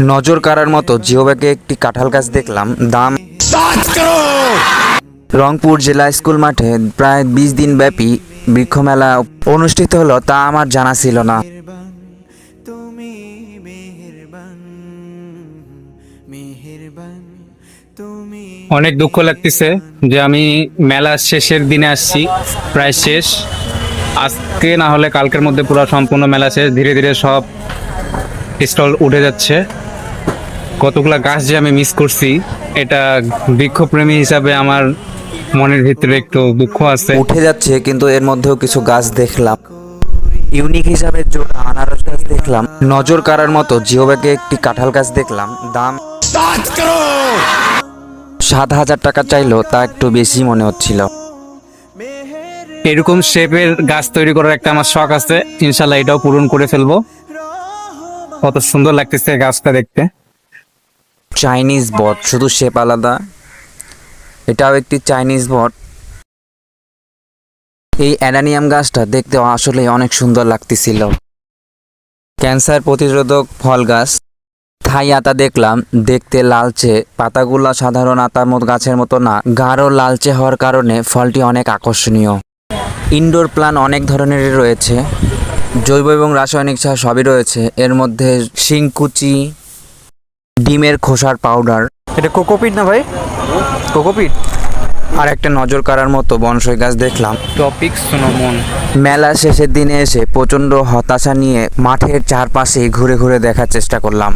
নজর কাড়ার মতো জিওব্যাগে একটি কাঁঠাল গাছ দেখলাম, দাম। রংপুর জেলা স্কুল মাঠে প্রায় 20 দিন ব্যাপী বৃক্ষমেলা অনুষ্ঠিত হলো, তা আমার জানা ছিল না। অনেক দুঃখ লাগতেছে যে আমি মেলা শেষের দিনে আসছি, প্রায় শেষ। আজকে না হলে কালকের মধ্যে পুরো সম্পূর্ণ মেলা শেষ। ধীরে ধীরে সব স্টল উঠে যাচ্ছে। কতগুলা গাছ যে আমি মিস করছি, এটা বৃক্ষপ্রেমী হিসাবে আমার মনের ভিতরে একটু দুঃখ আছে। উঠে যাচ্ছে, কিন্তু এর মধ্যেও কিছু গাছ দেখলাম। ইউনিক হিসাবে জোড়া আনারস গাছ দেখলাম। নজর কাড়ার মতো জিওব্যাগে একটি কাঁঠাল গাছ দেখলাম, দাম 7,000 টাকা চাইলো, তা একটু বেশি মনে হচ্ছিল। এরকম শেপের গাছ তৈরি করার একটা আমার শখ আছে, ইনশাল্লাহ এটাও পূরণ করে ফেলবো। কত সুন্দর লাগতেছে গাছটা দেখতে। চাইনিজ বট, শুধু শেপ আলাদা। এটাও একটি চাইনিজ বট। এই অ্যাডানিয়াম গাছটা দেখতে আসলে অনেক সুন্দর লাগতেছিল। ক্যান্সার প্রতিরোধক ফল গাছ। থাই আতা দেখলাম, দেখতে লালচে, পাতাগুলা সাধারণ আতার মতো গাছের মতো না, গাঢ় লালচে হওয়ার কারণে ফলটি অনেক আকর্ষণীয়। ইনডোর প্ল্যান্ট অনেক ধরনেরই রয়েছে, জৈব এবং রাসায়নিক সার সবই রয়েছে। এর মধ্যে শিংকুচি, ডিমের খোসার পাউডার। এটা কোকোপিট না ভাই? কোকোপিট। আর একটা নজর কাড়ার মতো বনসাই গাছ দেখলাম। টপিক সোনোমন। মেলা শেষের দিনে এসে প্রচণ্ড হতাশা নিয়ে মাঠের চারপাশে ঘুরে ঘুরে দেখার চেষ্টা করলাম।